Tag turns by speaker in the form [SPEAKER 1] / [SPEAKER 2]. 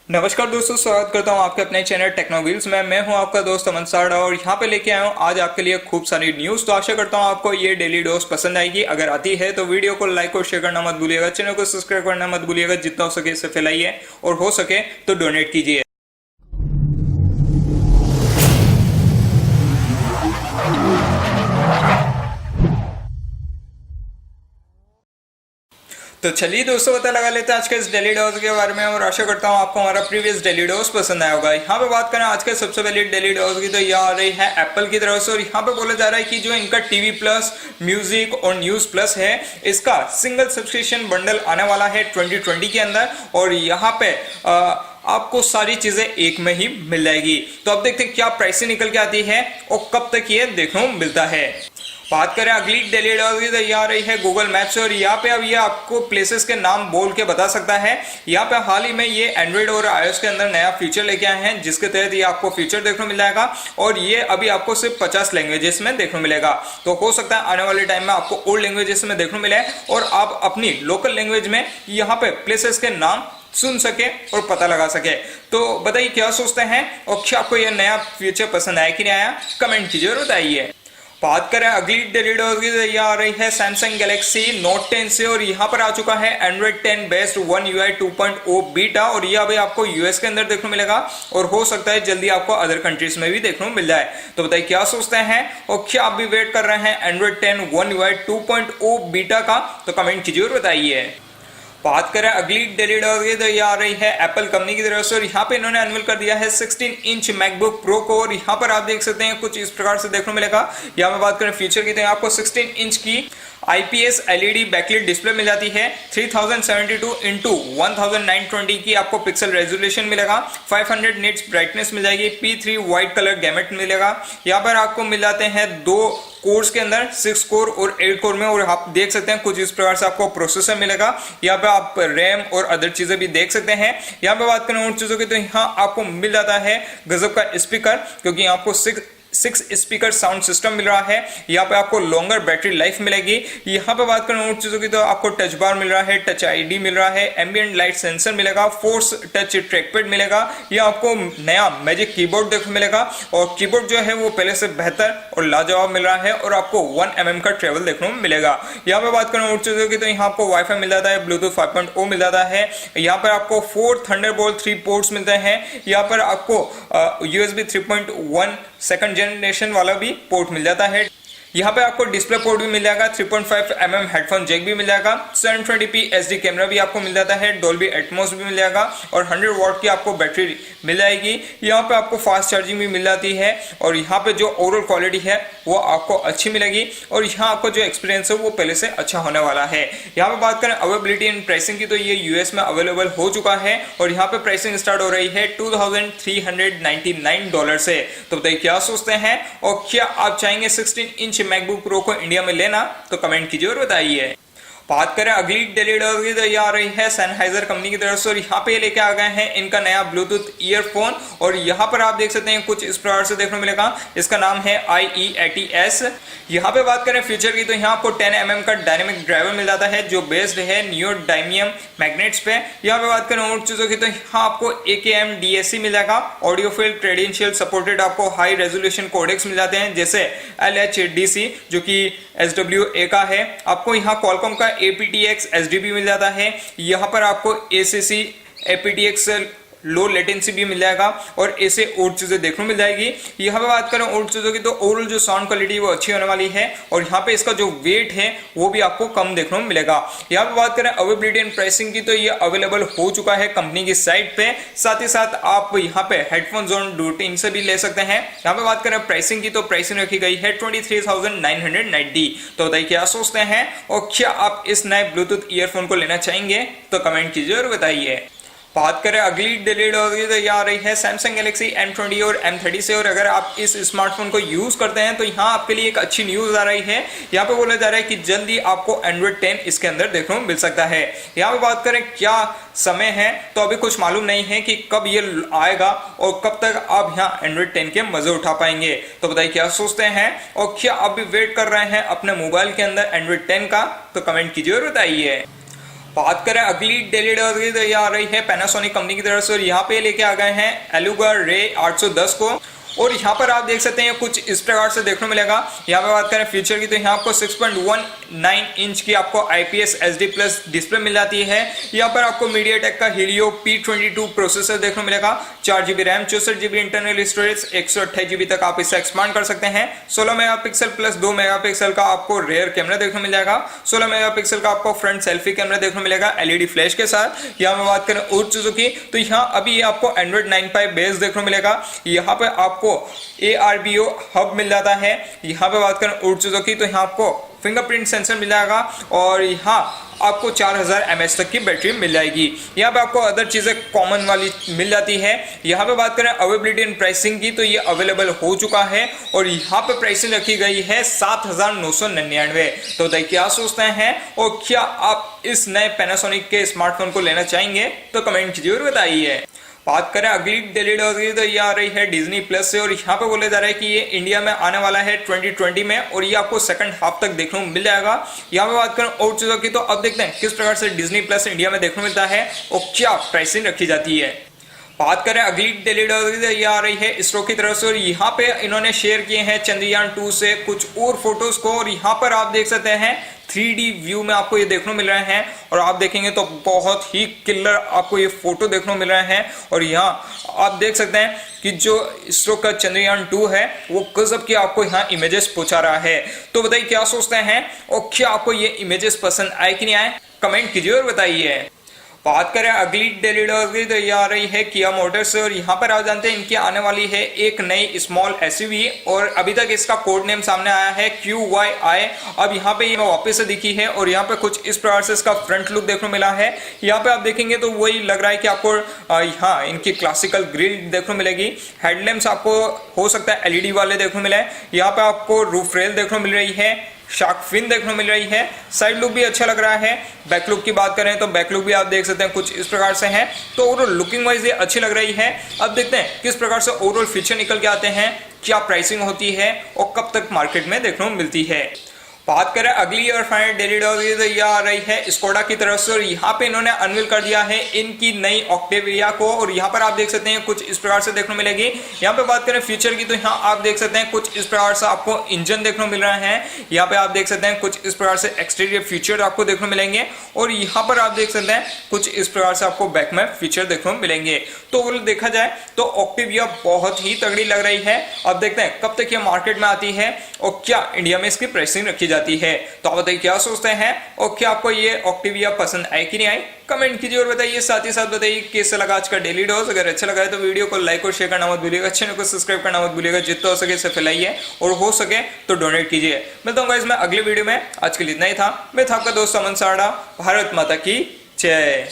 [SPEAKER 1] नमस्कार दोस्तों, स्वागत करता हूं आपके अपने चैनल टेक्नो व्हील्स में। मैं हूं आपका दोस्त नमस्कार और यहां पे लेके आया हूं आज आपके लिए खूब सारी न्यूज़। तो आशा करता हूं आपको ये डेली डोज पसंद आएगी। अगर आती है तो वीडियो को लाइक और शेयर करना मत भूलिएगा, चैनल को सब्सक्राइब करना मत भूलिएगा। जितना हो सके इसे फैलाइए और हो सके तो डोनेट कीजिए। तो चलिए दोस्तों, पता लगा लेते हैं आज के इस डेली डोज के बारे में और आशा करता हूँ आपको हमारा प्रीवियस डेली डोज पसंद आया होगा। यहाँ पे बात करें आज के सबसे पहले डेली डोज की, तो यह आ रही है एप्पल की तरफ से। और यहाँ पे बोला जा रहा है कि जो इनका टीवी प्लस, म्यूजिक और न्यूज प्लस है, इसका सिंगल सब्सक्रिप्शन बंडल आने वाला है 2020 के अंदर। और यहाँ पे आपको सारी चीजें एक में ही मिल जाएगी। तो अब देखते हैं क्या प्राइस निकल के आती है और कब तक ये देखने को मिलता है। बात करें अगली डेली डोज की, तो ये आ रही है गूगल मैप से। और यहाँ पे अब ये आपको प्लेसेस के नाम बोल के बता सकता है। यहाँ पे हाल ही में ये एंड्रॉइड और iOS के अंदर नया फीचर लेके आए हैं, जिसके तहत ये आपको फीचर देखने को मिल जाएगा। और ये अभी आपको सिर्फ 50 लैंग्वेजेस में देखने को मिलेगा। तो हो सकता है आने वाले टाइम में आपको और लैंग्वेजेस में देखने को मिले और आप अपनी लोकल लैंग्वेज में यहाँ पे प्लेसेस के नाम सुन सके और पता लगा सके। तो बताइए क्या सोचते हैं और क्या आपको यह नया फीचर पसंद आया कि नहीं आया, कमेंट कीजिए और बताइए। बात करें अगली डेली डोज की, तो ये आ रही है सैमसंग गैलेक्सी नोट 10 से। और यहाँ पर आ चुका है Android 10 based one UI 2.0 beta. और ये अभी आपको यूएस के अंदर देखने को मिलेगा और हो सकता है जल्दी आपको अदर कंट्रीज में भी देखने को मिल जाए। तो बताइए क्या सोचते हैं और क्या आप भी वेट कर रहे हैं एंड्रॉइड 10 वन UI 2.0 बीटा का, तो कमेंट कीजिए और बताइए। बात करें अगली डेली डोज की, तो ये आ रही है एप्पल कंपनी की तरफ से। और यहाँ पे इन्होंने अनवील कर दिया है 16 इंच मैकबुक प्रो को। और यहाँ पर आप देख सकते हैं कुछ इस प्रकार से देखने को मिलेगा। यहाँ पे बात करें फीचर की, तो आपको 16 इंच की IPS LED बैकलाइट डिस्प्ले मिल जाती है। 3072 इंटू 1920 की आपको पिक्सल रेजोल्यूशन मिलेगा। 500 निट्स ब्राइटनेस मिल जाएगी। P3 वाइट कलर गैमेट मिलेगा। यहाँ पर आपको मिल जाते हैं दो कोर्स के अंदर, 6 कोर और 8 कोर में। और आप देख सकते हैं कुछ इस प्रकार से आपको प्रोसेसर मिलेगा। यहाँ पे आप रैम और अदर चीजें भी देख सकते हैं। यहाँ पे बात करें उन चीजों की, तो यहाँ आपको मिल जाता है गजब का स्पीकर, क्योंकि आपको 6 स्पीकर साउंड सिस्टम मिल रहा है। यहाँ पे आपको लॉन्गर बैटरी लाइफ मिलेगी। यहाँ पे बात करें और चीजों की, तो आपको टच बार मिल रहा है, टच ID मिल रहा है, एम्बिएंट लाइट सेंसर मिलेगा, फोर्स टच ट्रैकपैड मिलेगा। ये आपको नया मैजिक कीबोर्ड देखने को मिलेगा। और कीबोर्ड जो है वो पहले से बेहतर और लाजवाब मिल रहा है। और आपको 1 mm का ट्रेवल देखने को मिलेगा। यहाँ पे बात करें और चीजों की, तो यहाँ आपको वाईफाई मिल जाता है, ब्लूटूथ 5.0 मिल जाता है। यहाँ पर आपको 4 थंडरबोल्ट 3 पोर्ट्स मिलते हैं। यहाँ पर आपको USB 3.1 सेकंड जनरेशन वाला भी पोर्ट मिल जाता है। यहाँ पे आपको डिस्प्ले पोर्ट भी मिल जाएगा। 3.5 mm हेडफोन जैक भी मिल जाएगा। 720p SD कैमरा भी आपको मिल जाता है। डॉल्बी एटमॉस भी मिल जाएगा और 100 वॉट की आपको बैटरी मिल जाएगी। यहाँ पे आपको फास्ट चार्जिंग भी मिल जाती है। और यहाँ पे जो ओवरऑल क्वालिटी है वो आपको अच्छी मिलेगी। और यहाँ आपको जो एक्सपीरियंस है वो पहले से अच्छा होने वाला है। यहाँ पे बात करें अवेलेबिलिटी एंड प्राइसिंग की, तो ये यूएस में अवेलेबल हो चुका है। और यहाँ पे प्राइसिंग स्टार्ट हो रही है $2399 से। तो बताइए क्या सोचते हैं और क्या आप चाहेंगे 16 इंच मैकबुक प्रो को इंडिया में लेना, तो कमेंट कीजिए और बताइए। बात करें अगली डेली डोज की, तो ये आ रही है सनहाइजर कंपनी की तरफ से। और यहाँ पे लेके आ गए हैं इनका नया ब्लूटूथ ईयरफोन। और यहाँ पर आप देख सकते हैं कुछ इस प्रकार से देखने को मिलेगा। इसका नाम है IE80S। यहाँ पे बात करें फीचर की, तो यहाँ आपको 10 mm का डायनेमिक ड्राइवर मिल जाता है, जो बेस्ड है नियोडायमियम मैग्नेट्स पे। यहाँ पे बात करें और चीजों की, तो यहाँ आपको AKM DSC मिल जाएगा। ऑडियोफिल क्रेडेंशियल सपोर्टेड आपको हाई रेजोल्यूशन कोडेक्स मिल जाते हैं, जैसे LHDC जो कि SWA का है। आपको यहाँ क्वालकॉम का aptX SDB मिल जाता है। यहाँ पर आपको ACC aptX लो लेटेंसी भी मिल जाएगा और ऐसे और चीजें देखने मिल जाएगी। यहाँ पे बात करें और चीजों की, तो ओवरऑल जो साउंड क्वालिटी वो अच्छी होने वाली है। और यहाँ पे इसका जो वेट है वो भी आपको कम देखने को मिलेगा। यहाँ पे बात करें अवेलेबिलिटी एंड प्राइसिंग की, तो ये अवेलेबल हो चुका है कंपनी की साइट पे। साथ ही साथ आप यहाँ पे हेडफोन जोन रूटीन से भी ले सकते हैं। यहाँ पे बात करें प्राइसिंग की, तो प्राइसिंग रखी गई है 23,990। तो बताइए क्या सोचते हैं और क्या आप इस नए ब्लूटूथ ईयरफोन को लेना चाहेंगे, तो कमेंट कीजिए और बताइए। बात करें अगली डेली डोज की, तो ये आ रही है सैमसंग गैलेक्सी M20 और M30 से। और अगर आप इस स्मार्टफोन को यूज करते हैं तो यहाँ आपके लिए एक अच्छी न्यूज आ रही है। यहाँ पे बोला जा रहा है कि जल्दी आपको एंड्रॉइड 10 इसके अंदर देखने को मिल सकता है। यहाँ पे बात करें क्या समय है, तो अभी कुछ मालूम नहीं है कि कब ये आएगा और कब तक आप यहाँ एंड्रॉइड 10 के मजे उठा पाएंगे। तो बताइए क्या सोचते हैं और क्या आप भी वेट कर रहे हैं अपने मोबाइल के अंदर एंड्रॉइड 10 का, तो कमेंट कीजिए और बताइए। बात करें अगली डेली डोज की तो ये आ रही है पैनासोनिक कंपनी की तरफ से और यहाँ पे लेके आ गए हैं एलुगा रे 810 को। और यहाँ पर आप देख सकते हैं कुछ इस प्रकार से देखने को मिलेगा। यहाँ पे बात करें फीचर की तो यहाँ आपको 6.19 इंच की आपको IPS HD प्लस डिस्प्ले मिल जाती है। यहाँ पर आपको मीडियाटेक का हीलियो P22 प्रोसेसर देखने को मिलेगा। 4GB RAM, 64GB internal storage, 128GB तक आप इसे एक्सपांड कर सकते हैं। 16 मेगापिक्सल प्लस 2 मेगापिक्सल का आपको रेयर कैमरा देखने को मिल जाएगा। 16 मेगापिक्सल का आपको फ्रंट सेल्फी कैमरा देखने को मिलेगा LED फ्लैश के साथ। यहाँ पे बात करें और चीजों की तो यहाँ अभी आपको Android 9.5 बेस देखने को मिलेगा। यहाँ पे आपको ARBO हब मिल जाता है। यहाँ पे बात करें और चीजों की तो यहाँ आपको फिंगरप्रिंट सेंसर मिल जाएगा और यहाँ आपको 4000 mAh तक की बैटरी मिल जाएगी। यहाँ पे आपको अदर चीजें कॉमन वाली मिल जाती है। यहाँ पे बात करें अवेलेबिलिटी एंड प्राइसिंग की तो ये अवेलेबल हो चुका है और यहाँ पे प्राइसिंग रखी गई है 7999। तो बताइए क्या सोचते हैं और क्या आप इस नए पैनासोनिक के स्मार्टफोन को लेना चाहेंगे? तो कमेंट कीजिए और बताइए। बात करें अगली डेली डोज की तो ये आ रही है डिज्नी प्लस से और यहाँ पे बोले जा रहा है कि ये इंडिया में आने वाला है 2020 में और ये आपको सेकंड हाफ तक देखने को मिल जाएगा। यहाँ पे बात करें और चीजों की तो अब देखते हैं किस प्रकार से डिज्नी प्लस इंडिया में देखने को मिलता है और क्या प्राइसिंग रखी जाती है। बात करें अगली डेली डोज की तो ये आ रही है इसरो की तरफ से और यहाँ पे इन्होंने शेयर किए हैं चंद्रयान 2 से कुछ और फोटोज को और यहाँ पर आप देख सकते हैं 3D व्यू में आपको ये देखने को मिल रहे हैं और आप देखेंगे तो बहुत ही किलर आपको ये फोटो देखने को मिल रहे हैं। और यहाँ आप देख सकते हैं कि जो इसरो का चंद्रयान 2 है वो गजब की आपको यहाँ इमेजेस पहुंचा रहा है। तो बताइए क्या सोचते हैं और क्या आपको ये इमेजेस पसंद आए कि नहीं आए? कमेंट कीजिए और बताइए। बात करें अगली डेली डोज की तो ये आ रही है किया मोटर्स से और यहाँ पर आप जानते हैं इनकी आने वाली है एक नई स्मॉल SUV और अभी तक इसका कोड नेम सामने आया है QYI। अब यहाँ पे ये वापस से दिखी है और यहाँ पे कुछ इस प्रकार से इसका फ्रंट लुक देखने को मिला है। यहाँ पे आप देखेंगे तो वही लग रहा है कि आपको यहाँ इनकी क्लासिकल ग्रिल देखने को मिलेगी। हेडलैम्प्स आपको हो सकता है LED वाले देखने को मिले। यहाँ पे आपको रूफ रेल देखने को मिल रही है, शार्क फिन देखने को मिल रही है। साइड लुक भी अच्छा लग रहा है। बैक लुक की बात करें तो बैक लुक भी आप देख सकते हैं कुछ इस प्रकार से है। तो ओवरऑल लुकिंग वाइज ये अच्छी लग रही है। अब देखते हैं किस प्रकार से ओवरऑल फीचर निकल के आते हैं, क्या प्राइसिंग होती है और कब तक मार्केट में देखने को मिलती है। बात करें अगली और फाइनल डेली डोज की तो यह आ रही है स्कोडा की तरफ से और यहाँ पे इन्होंने अनवील कर दिया है इनकी नई ऑक्टेविया को और यहाँ पर आप देख सकते हैं कुछ इस प्रकार से देखने को मिलेगी। यहाँ पे बात करें फीचर की तो यहाँ आप देख सकते हैं कुछ इस प्रकार से आपको इंजन देखने को मिल रहा है। यहाँ पे आप देख सकते हैं कुछ इस प्रकार से एक्सटीरियर फीचर आपको देखने को मिलेंगे और यहाँ पर आप देख सकते हैं कुछ इस प्रकार से आपको बैक में फीचर देखने को मिलेंगे। तो ओवरऑल देखा जाए तो ऑक्टेविया बहुत ही तगड़ी लग रही है। अब देखते हैं कब तक ये मार्केट में आती है और क्या इंडिया में इसकी प्राइसिंग रखी जाती है। तो आप बताइए क्या सोचते हैं और क्या आपको ये ऑक्टेविया पसंद आई कि नहीं आई? कमेंट कीजिए और बताइए। साथ ही साथ बताइए कैसा लगा आज का डेली डोज। अगर अच्छा लगा है तो वीडियो को लाइक और शेयर करना मत भूलिएगा। चैनल को सब्सक्राइब करना मत भूलिएगा। जितना हो सके इसे फैलाइए और हो सके तो डोनेट कीजिए। मिलता हूँ गाइस मैं अगले वीडियो में। आज के लिए इतना ही था। मैं था आपका दोस्त अमन साड़ा। भारत माता की जय।